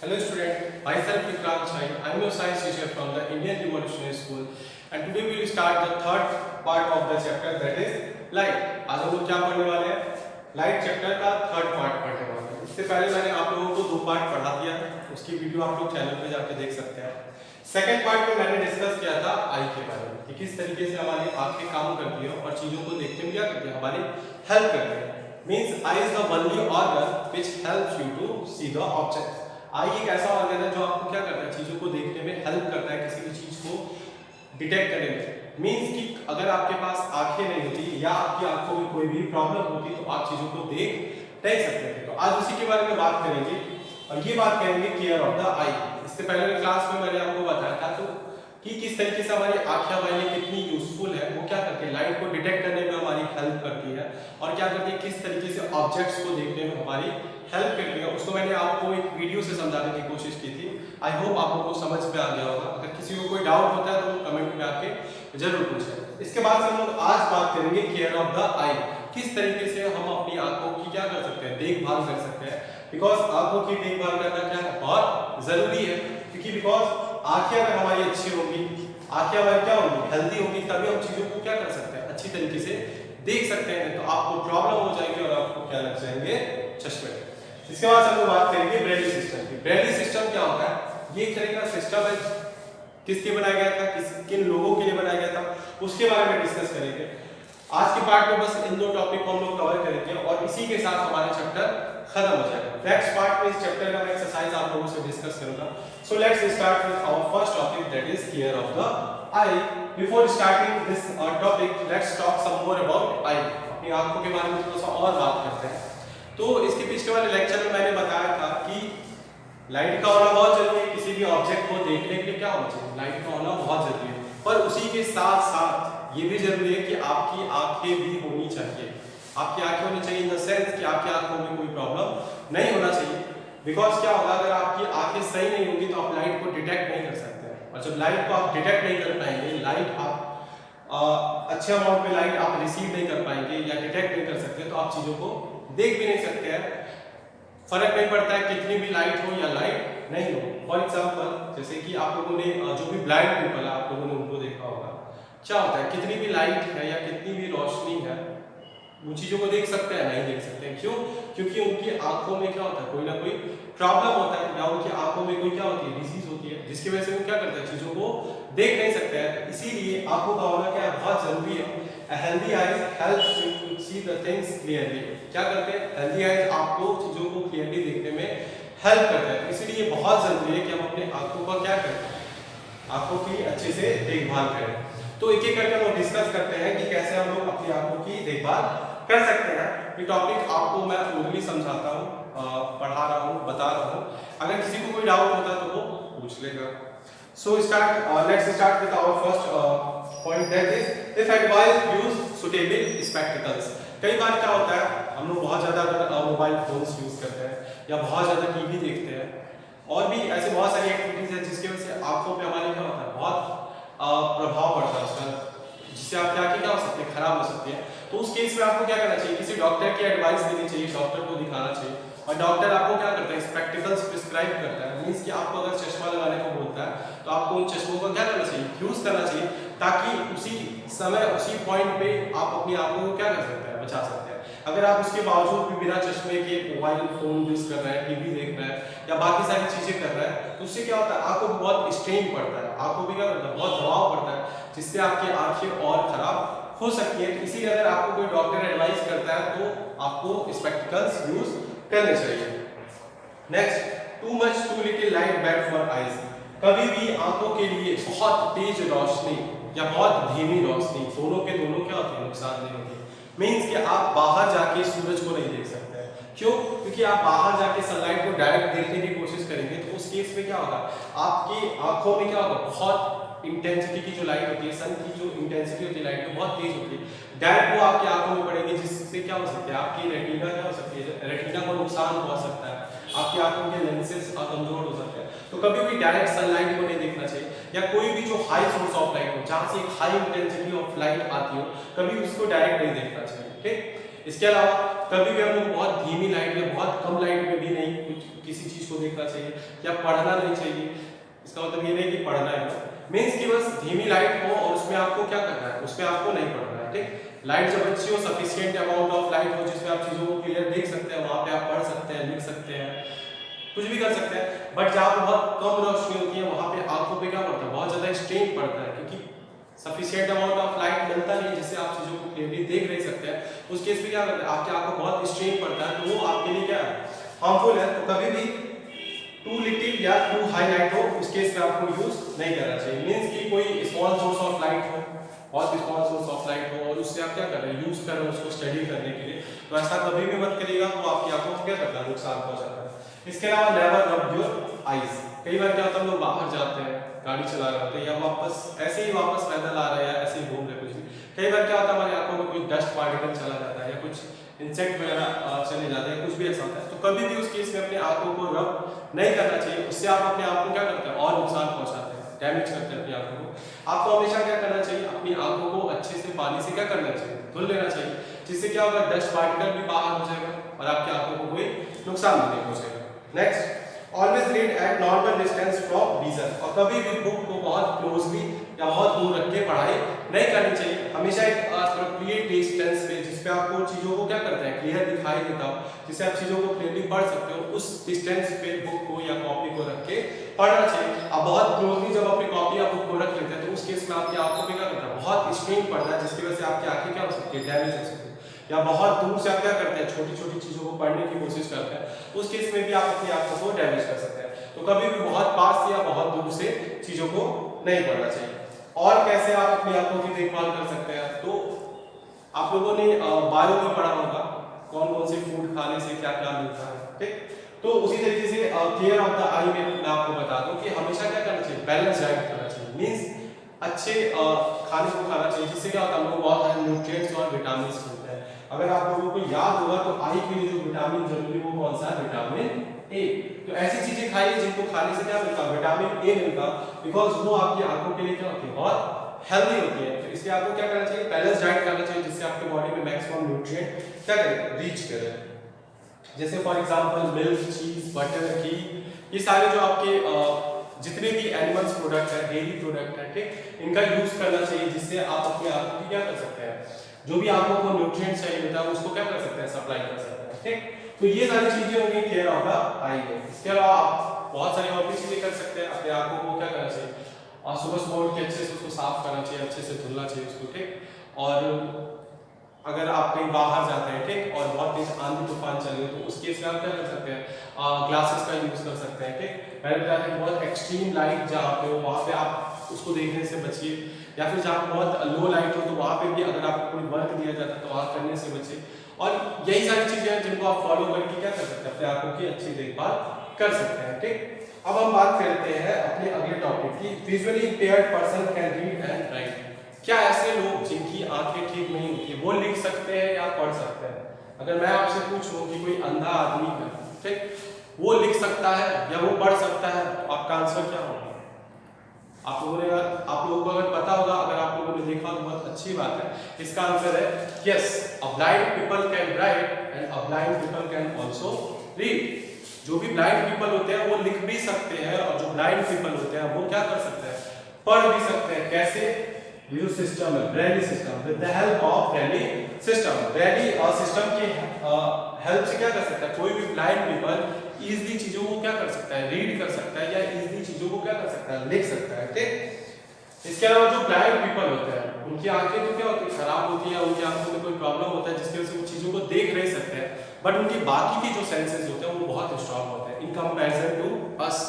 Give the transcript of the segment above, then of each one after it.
Hello student, myself Vikrant Chai. I am your science teacher from the Indian Revolutionary School and today we will start the third part of the chapter that is light. आज हम लोग क्या पढ़ने वाले हैं? Light chapter का third part पढ़ने वाले हैं। इससे पहले मैंने आप लोगों को 2 पार्ट पढ़ा दिया है, उसकी वीडियो आप लोग चैनल पे जाके देख सकते हैं। सेकंड पार्ट में मैंने डिस्कस किया था आई के बारे में कि किस तरीके से हमारी आंखें काम करती है और चीजों को देखने में क्या करती है, हमारी हेल्प करती है। Means eye is the only organ which helps you to see the objects. Eye एक ऐसा ऑर्गन है जो आपको क्या करता है, चीजों को देखने में हेल्प करता है, किसी भी चीज को डिटेक्ट करने में। मींस कि अगर आपके पास आंखें नहीं होती या आपकी आंखों में कोई भी प्रॉब्लम होती तो आप चीजों को देख नहीं सकते थे। तो आज उसी के बारे में बात करेंगे और ये बात करेंगे केयर ऑफ द आई। इससे पहले क्लास में मैंने आपको बताया था तो कि किस तरीके से हमारी आंखें हमारे लिए कितनी यूजफुल है, वो क्या करती है, लाइट को डिटेक्ट करने में हमारी हेल्प करती है और क्या करती है, किस तरीके से ऑब्जेक्ट्स को देखने में हमारी हेल्प करती है। उसको मैंने आपको एक वीडियो से समझाने की कोशिश की थी। आई होप आप लोगों को समझ में आ गया होगा। अगर किसी को कोई डाउट होता है तो कमेंट में आके जरूर पूछें। इसके बाद हम लोग आज बात करेंगे केयर ऑफ द आई, किस तरीके से हम अपनी आंखों की क्या कर सकते हैं, देखभाल कर सकते हैं। बिकॉज आंखों की देखभाल करना क्या है, बहुत जरूरी है। क्योंकि बिकॉज आंखें अगर हमारी अच्छी होंगी, आंखें हमारी क्या होंगी, हेल्दी होंगी, तभी हम चीजों को क्या कर सकते हैं, अच्छी तरीके से देख सकते हैं। तो आपको प्रॉब्लम हो जाएगी और आपको क्या लग जाएंगे, चश्मे। इसके बाद हम लोग बात करेंगे ब्रेली सिस्टम की। ब्रेली सिस्टम क्या होता है, ये एक तरह का सिस्टम है, किसके बनाया गया था, किन लोगों के लिए बनाया गया था, उसके बारे में डिस्कस करेंगे। आज के पार्ट में बस इन 2 टॉपिक को हम लोग कवर करेंगे और इसी के साथ हमारा चैप्टर खत्म हो जाएगा। नेक्स्ट पार्ट में इस चैप्टर का मैं एक्सरसाइज आप लोगों से डिस्कस करूंगा। So let's start with our first topic that is care of the eye. Before starting this topic let's talk some more about eye. अपनी आंखों के बारे में थोड़ा सा और बात करते हैं। तो इसके पिछले वाले लेक्चर में मैंने बताया था कि लाइट का होना बहुत जरूरी है। किसी भी ऑब्जेक्ट को देखने के लिए क्या होना चाहिए, लाइट का होना बहुत जरूरी है। पर उसी के साथ साथ ये भी जरूरी है कि आपकी आंखें भी होनी चाहिए। आपकी आंखें होनी चाहिए इन द सेंस कि आपकी आंखों में कोई प्रॉब्लम नहीं होना चाहिए। बिकॉज क्या होगा, अगर आपकी आंखें सही नहीं होंगी तो आप लाइट को डिटेक्ट नहीं कर सकते हैं। और जब लाइट को आप डिटेक्ट नहीं कर पाएंगे, लाइट आप अच्छे अमाउंट में लाइट आप रिसीव नहीं कर पाएंगे या डिटेक्ट नहीं कर सकते, तो आप चीजों को देख भी नहीं सकते हैं। फर्क नहीं पड़ता है कितनी भी लाइट हो या लाइट नहीं हो। फॉर एग्जाम्पल जैसे कि आप लोगों ने जो भी ब्लाइंड पीपल है, आप लोगों ने उनको देखा होगा, क्या होता है, कितनी भी लाइट है या कितनी भी रोशनी है, उन चीजों को देख सकते हैं, नहीं देख सकते हैं। क्यों? क्योंकि उनकी आंखों में क्या होता है, कोई ना कोई प्रॉब्लम होता है या उनकी आंखों में कोई क्या होती है, डिजीज होती है, जिसकी वजह से वो क्या करते हैं, चीजों को देख नहीं सकते हैं। इसीलिए आंखों का होना क्या है, बहुत जरूरी है। A healthy eyes helps you to see the things clearly। क्या करते हैं, हेल्दी आईज आपको चीजों को क्लियरली देखने में हेल्प करते हैं। इसलिए बहुत जरूरी है कि हम अपने आंखों का क्या करें, आंखों की अच्छे से देखभाल करें। तो एक एक करके हम डिस्कस करते हैं कि कैसे हम लोग अपनी आंखों की देखभाल कर सकते हैं। ये टॉपिक आपको मैं ओरली समझाता हूँ, पढ़ा रहा हूँ, बता रहा हूँ। अगर किसी को कोई डाउट होता है तो वो पूछ लेगा। So let's start with our first point that is if advised use suitable spectacles। कई बार क्या होता है, हम लोग बहुत ज़्यादा मोबाइल फोन्स यूज़ करते हैं या बहुत ज़्यादा टीवी देखते हैं और भी ऐसे बहुत सारी एक्टिविटीज़ हैं जिसकी वजह से आंखों पे हमारे क्या होता है, बहुत प्रभाव पड़ता है उसका, जिससे आपकी आंखें क्या हो सकती है, खराब हो सकती है। तो उस केस में आपको क्या करना चाहिए, किसी डॉक्टर की एडवाइस लेनी चाहिए, डॉक्टर को दिखाना चाहिए। और डॉक्टर आपको क्या करता है, स्पेक्टिकल्स प्रिस्क्राइब करता है। मींस कि आपको अगर चश्मा लगाने को बोलता है तो आपको उन चश्मों को क्या करना चाहिए, यूज करना चाहिए, ताकि उसी समय उसी पॉइंट पे आप अपनी आंखों को क्या कर सकते हैं, बचा सकते हैं। अगर आप उसके बावजूद भी बिना चश्मे के मोबाइल फोन यूज कर रहे हैं, टीवी देख रहे हैं या बाकी सारी चीजें कर रहे हैं, तो उससे क्या होता है, आंखों पर बहुत स्ट्रेन पड़ता है, आंखों पर क्या करता है, बहुत दबाव पड़ता है, जिससे आपकी आंखें और खराब हो सकती है। इसीलिए अगर आपको कोई डॉक्टर एडवाइस करता है तो आपको स्पेक्टिकल्स यूज करने चाहिए। Next, too much too little light bad for eyes. कभी भी आंखों के लिए बहुत तेज रोशनी या बहुत धीमी रोशनी, दोनों के दोनों क्या होती है, नुकसानदेह होती है। मींस कि आप बाहर जाके सूरज को नहीं देख सकते हैं। क्यों? क्योंकि आप बाहर जाके सनलाइट को डायरेक्ट देखने की कोशिश करेंगे तो उस केस में क्या होगा, आपकी आंखों में क्या होगा, बहुत इंटेंसिटी की जो लाइट होती है, सन की जो इंटेंसिटी होती है लाइट में, बहुत तेज होती है, डायरेक्ट वो आपकी आंखों में पड़ेगी, जिससे क्या हो सकता है, आपकी रेटिना क्या हो सकती है, रेटिना को नुकसान हो सकता है, आपकी आंखों के लेंसेज कमजोर हो सकते हैं। तो कभी भी डायरेक्ट सनलाइट को नहीं देखना चाहिए, या कोई भी जो हाई सोर्स ऑफ लाइट हो, जहां से एक हाई इंटेंसिटी ऑफ लाइट आती हो, कभी उसको डायरेक्ट नहीं देखना चाहिए। ठीक, इसके अलावा कभी भी हम लोग बहुत धीमी लाइट या बहुत कम लाइट में भी नहीं कुछ किसी चीज को देखना चाहिए या पढ़ना नहीं चाहिए। इसका मतलब ये नहीं कि पढ़ना है, मीन्स कि बस धीमी लाइट हो और उसमें आपको क्या करना है, उसमें आपको नहीं पढ़ना है, ठीक। लाइट जब अच्छी हो, सफिशिएंट अमाउंट ऑफ लाइट हो जिसमें आप चीजों को क्लियर देख सकते हैं, वहां पे आप पढ़ सकते हैं, लिख सकते हैं, कुछ भी कर सकते हैं। बट जहाँ पे बहुत कम रोशनी होती है वहां पे आंखों पे क्या पड़ता है, बहुत ज्यादा स्ट्रेन पड़ता है, क्योंकि सफिशिएंट अमाउंट ऑफ लाइट मिलता नहीं है जिससे आप चीजों को क्लियरली देख नहीं सकते हैं। उस केस में क्या करता है, आपकी आंखों बहुत स्ट्रेन पड़ता है, तो वो आपके लिए क्या है, हार्मफुल है। तो कभी भी टू लिटिल या टू हाई लाइट हो उस केस में आपको यूज नहीं करना चाहिए। मींस कि कोई स्मॉल सोर्स ऑफ लाइट हो, बहुत स्मॉल सोर्स ऑफ लाइट हो और उससे आप क्या कर रहे हैं, यूज कर रहे हैं उसको स्टडी करने के लिए, तो ऐसा कभी भी मत करिएगा, वो आपकी आंखों को क्या करता है, नुकसान पहुंचाता है। इसके अलावा नेवर रब योर आईज। कई बार क्या होता है, हम लोग बाहर जाते हैं, गाड़ी चला रहे होते हैं या वापस ऐसे ही वापस पैदल आ रहे हैं, ऐसे ही घूम रहे कुछ भी, कई बार क्या होता है हमारी आंखों में कुछ डस्ट पार्टिकल चला जाता है या कुछ इंसेक्ट वगैरह चले जाते हैं, कुछ भी ऐसा होता है, तो कभी भी उस केस में अपने आंखों को रब नहीं करना चाहिए। उससे आप अपने आप को क्या करते हैं, और नुकसान पहुंचाते हैं, डैमेज करते हैं अपनी आंखों को। आपको हमेशा क्या करना चाहिए, अपनी आंखों को अच्छे से पानी से क्या करना चाहिए, धुल लेना चाहिए, जिससे क्या होगा, डस्ट पार्टिकल भी बाहर हो जाएगा और आपकी आंखों को कोई नुकसान नहीं पहुंचेगा। Next, always read eight normal distance from vision. और कभी भी बुक को बहुत क्लोजली या बहुत दूर रख के पढ़ाई नहीं करनी चाहिए, हमेशा एक एप्रोप्रिएट डिस्टेंस पे जिस पे आपको चीजों को क्या करता है, क्लियर दिखाई देता हो, जिससे आप चीजों को क्लियरली पढ़ सकते हो, उस डिस्टेंस पे बुक को या कॉपी को रख के पढ़ना चाहिए। अब बहुत क्लोजली जब अपनी कॉपी या बुक को रख लेते हैं तो उस केस में आपकी आंखों पे क्या करता है, बहुत स्ट्रेन पड़ता है, जिसकी वजह से आपकी आंखें क्या हो सकती है, डैमेज हो सकती है। या बहुत दूर से आप क्या करते हैं, छोटी छोटी चीजों को पढ़ने की कोशिश करते हैं, उस केस में भी आप अपनी आंखों को डैमेज कर सकते हैं। तो कभी भी बहुत पास या बहुत दूर से चीजों को नहीं पढ़ना चाहिए। और कैसे आप अपनी आंखों की देखभाल कर सकते हैं, तो आप लोगों ने बायो में पढ़ा होगा कौन कौन से फूड खाने से क्या क्या मिलता है, ठीक। तो उसी तरीके से केयर ऑफ द आई में मैं आपको बता दूं कि हमेशा क्या करना चाहिए, बैलेंस डाइट करना चाहिए, मींस अच्छे खाने को खाना चाहिए, जिससे क्या होता है, हमको बहुत सारे न्यूट्रिएंट्स और विटामिन मिलते हैं। अगर आप लोगों को याद होगा तो आई के लिए जो विटामिन जरूरी वो कौन सा है, विटामिन ए। तो ऐसी चीजें खाइए जिनको खाने से क्या मिलता है, विटामिन ए मिलता, बिकॉज वो आपकी आंखों के लिए क्या होती है, बहुत हेल्दी होती है। तो इसलिए आपको क्या करना चाहिए, बैलेंस डाइट करना चाहिए, जिससे आपके बॉडी में मैक्सिमम न्यूट्रिएंट क्या करें, रीच करें। जैसे फॉर एग्जांपल मिल्क, चीज, बटर, घी, ये सारे जो आपके जितने भी एनिमल्स प्रोडक्ट है, डेयरी प्रोडक्ट है, ठीक, इनका यूज करना चाहिए, जिससे आप अपने आंखों की क्या कर सकते हैं, जो भी आंखों को न्यूट्रिएंट्स चाहिए होता है उसको क्या कर सकते हैं, सप्लाई कर सकते हैं, ठीक। तो ये सारी चीजें होंगी केयर ऑफ द आई में। इसके अलावा आप बहुत सारी और भी चीजें कर सकते हैं, अपने आंखों को क्या करना चाहिए, और सुबह उठ के अच्छे से उसको साफ करना चाहिए, अच्छे से धुलना चाहिए उसको, ठीक। और अगर आप कहीं बाहर जाते हैं, ठीक, और बहुत तेज आंधी तूफान चल रही है तो उस केस में आप क्या कर सकते हैं, ग्लासेस का यूज कर सकते हैं, ठीक। मैंने बताया कि बहुत एक्सट्रीम लाइट जहाँ पे हो वहाँ पे आप उसको देखने से बचिए, या फिर जहाँ बहुत लो लाइट हो तो वहाँ पे भी अगर आपको कोई वर्क दिया जाता है तो वहाँ करने से बचिए। और यही सारी चीजें हैं जिनको आप फॉलो करके क्या कर सकते हैं, अपने आंखों की अच्छी देखभाल कर सकते हैं, ठीक। अब हम बात करते हैं अपने अगले टॉपिक की, visually impaired person can read and right. क्या ऐसे लोग जिनकी आंखें ठीक नहीं होती वो लिख सकते हैं या पढ़ सकते हैं? अगर मैं आपसे पूछूं कि कोई अंधा आदमी है, ठीक, वो लिख सकता है या वो पढ़ सकता है, तो आपका आंसर क्या होगा? आप लोगों को अगर पता होगा, अगर आप लोगों ने देखा तो बहुत अच्छी बात है। इसका आंसर है yes, a blind people can write and a blind people can also read. जो भी ब्लाइंड पीपल होते हैं वो लिख भी सकते हैं, और जो ब्लाइंड पीपल होते हैं वो क्या कर सकते हैं, पढ़ भी सकते हैं। कैसे? ये जो सिस्टम है, Braille system, with the help of Braille system. Braille system की हेल्प से क्या कर सकता है, कोई भी ब्लाइंड पीपल इजीली चीजों को क्या कर सकता है, रीड कर सकता है, या इजीली चीजों को क्या कर सकता है, लिख सकता है, ठीक। इसके अलावा जो ब्लाइंड पीपल होते हैं उनकी आंखें तो क्या होती है, खराब होती है, उनकी आंखों में कोई प्रॉब्लम होता है जिसकी वजह से वो चीजों को देख नहीं सकते हैं, बट उनकी बाकी के जो सेंसेस होते हैं वो बहुत स्ट्रांग होते हैं इन कंपैरिजन टू अस।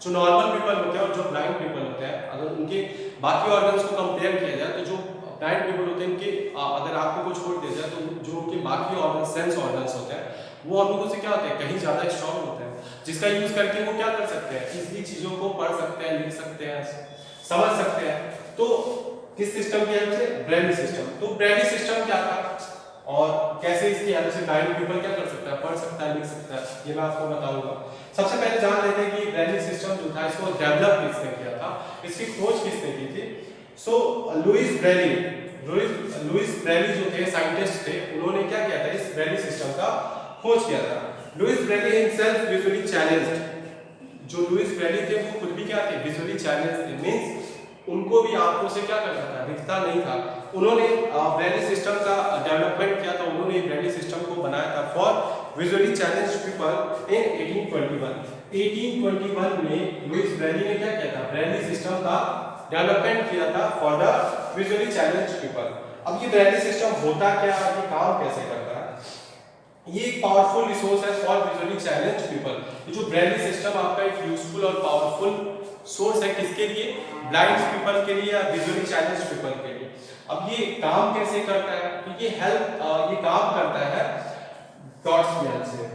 जो नॉर्मल पीपल होते हैं और जो ब्लाइंड पीपल होते हैं, अगर उनके बाकी ऑर्गन्स को कंपेयर किया जाए तो जो ब्लाइंड पीपल होते हैं उनके अगर आंखों को छोड़ दिया जाए तो जो उनके बाकी ऑर्गन, सेंस ऑर्गन्स होते हैं, वो हम लोगों से क्या होते हैं, कहीं ज्यादा स्ट्रांग होते हैं, जिसका यूज करके वो क्या कर सकते हैं, इजीली चीजों को पढ़ सकते हैं, लिख सकते हैं, समझ सकते हैं। तो किस सिस्टम की हेल्प से? Braille system. तो ब्रेली सिस्टम क्या था और कैसे इसकी हेल्प से ब्लाइंड पीपल क्या कर सकता है, पढ़ सकता है, लिख सकता है, ये मैं आपको बताऊंगा। सबसे पहले जान लेते हैं कि ब्रेली सिस्टम जो था इसको डेवलप किसने किया था, इसकी खोज किसने की थी। सो लुइस ब्रेली, लुइस ब्रेली जो थे साइंटिस्ट थे, उन्होंने क्या किया था, इस ब्रेली सिस्टम का खोज किया था। Louis Braille himself visually challenged, जो लुइस ब्रेली थे वो खुद भी क्या थे, विजुअली चैलेंज थे, मींस उनको भी आंखों से क्या करना था, दिखता नहीं था। उन्होंने ब्रेली सिस्टम का डेवलपमेंट किया था, उन्होंने ब्रेली सिस्टम को बनाया था for visually challenge people in 1821। 1821 में लुइस ब्रेली ने क्या किया था, ब्रेली सिस्टम का डेवलपमेंट किया था for the visually challenge people. अब ये ब्रेली सिस्टम होता क्या है, ये काम कैसे करता है, ये एक पावरफुल रिसोर्स है फॉर विजुअली चैलेंज पीपल। ये जो ब्रेली सिस्टम आपका एक यूजफुल और पावरफुल सोर्स है, किसके लिए, ब्लाइंड पीपल के लिए या विजुअली चैलेंज पीपल के लिए। अब ये काम कैसे करता है, तो ये काम करता है डॉट्स की हेल्प से।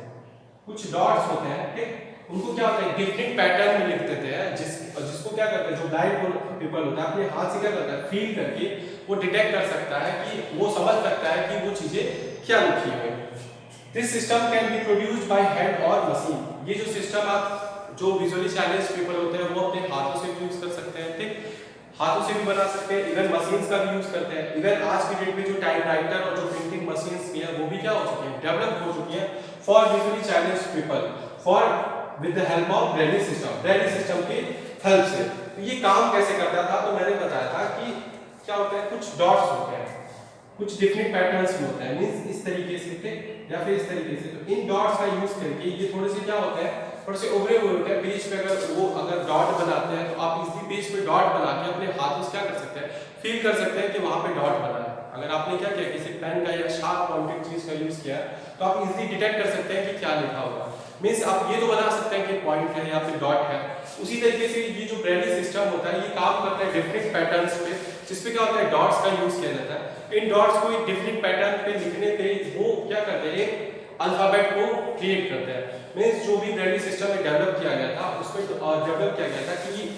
कुछ डॉट्स होते हैं, ठीक, उनको क्या होता है, डिफरेंट पैटर्न में लिख देते हैं, जिसको क्या करते हैं, जो ब्लाइंड पीपल होता है अपने हाथ से क्या करता है, फील करके वो डिटेक्ट कर सकता है, कि वो समझ सकता है कि वो चीजें क्या लिखी हुई है। This system can be produced by hand और मशीन। ये जो सिस्टम आप जो विजुअली चैलेंज पीपल होते हैं वो अपने हाथों से भी यूज कर सकते हैं, ठीक, हाथों से भी बना सकते हैं, इवन मशीन्स का भी यूज करते हैं। इवन आज की डेट में जो टाइपराइटर और जो प्रिंटिंग मशीन्स भी है वो भी क्या हो चुकी है, डेवलप हो चुकी है for visually challenge people, for with the help of Braille system, Braille system की हेल्प से। तो ये काम कैसे करता था, तो मैंने बताया था कि क्या होता है, कुछ डॉट्स होते हैं, कुछ डिफरेंट पैटर्न्स में होता है, मींस इस तरीके से थे या फिर इस तरीके से। तो इन डॉट्स का यूज करके ये थोड़े से क्या होते हैं, थोड़े से उभरे हुए होते हैं पेज पे। अगर डॉट बनाते हैं तो आप इसी पेज पे डॉट बना के अपने हाथों से क्या कर सकते हैं, फील कर सकते हैं कि वहां पे डॉट बना है। अगर आपने क्या किया, किसी पेन का या शार्प पॉइंटेड चीज का यूज किया तो आप इजीली डिटेक्ट कर सकते हैं कि क्या लिखा होगा। मींस आप ये तो बना सकते हैं कि पॉइंट है या फिर डॉट है। उसी तरीके से ये जो ब्रेली सिस्टम होता है ये काम करता है डिफरेंट पैटर्न्स पे, जिसपे क्या होता है, डॉट्स का यूज किया जाता है। इन डॉट्स को डिफरेंट पैटर्न पे लिखने पे वो क्या करते हैं, एक अल्फाबेट को क्रिएट करते हैं। मींस जो भी ब्रेली सिस्टम में डेवलप किया गया था उसमें डेवलप किया गया था कि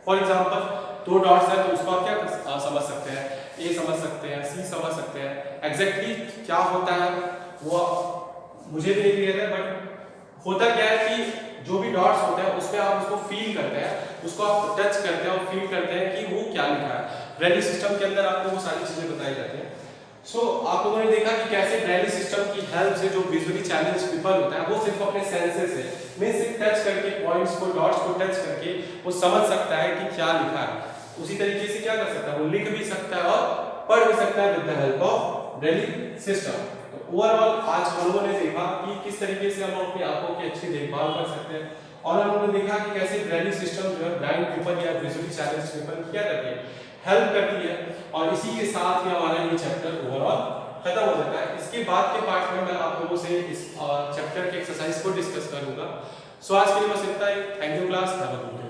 फॉर एग्जांपल 2 डॉट्स है तो उसको आप क्या समझ सकते हैं, ए समझ सकते हैं, सी समझ सकते हैं। एग्जैक्टली क्या होता है वो मुझे भी नहीं क्लियर है, बट होता क्या है कि जो भी डॉट्स होते हैं उसमें आप उसको फील करते हैं, उसको आप टच करते हैं और फील करते हैं कि वो क्या लिखा है। ब्रेली सिस्टम के अंदर आपको वो सारी चीजें बताई जाती हैं। आप लोगों ने देखा कि कैसे ब्रेली सिस्टम की हेल्प से जो विजुअली चैलेंज पीपल होता है वो सिर्फ अपने सेंसेस से में सिर्फ टच करके पॉइंट्स को, डॉट्स को टच करके वो समझ सकता है कि क्या लिखा है। उसी तरीके से क्या कर सकता है, वो लिख भी सकता है और पढ़ भी सकता है with the help of Braille system. तो ओवरऑल आज हम लोगों ने देखा कि किस तरीके से हम अपनी आंखों की अच्छी देखभाल कर सकते हैं, और हम लोगों ने देखा कि कैसे ब्रेली सिस्टम जो है ब्लाइंड पीपल या विजुअली चैलेंज पीपल क्या करती है, हेल्प करती है। और इसी के साथ ही हमारा ये चैप्टर ओवरऑल खत्म हो जाता है। इसके बाद के पार्ट में मैं आप लोगों से इस चैप्टर के एक्सरसाइज को डिस्कस करूंगा। सो आज के लिए बस इतना ही। Thank you class, have a good day.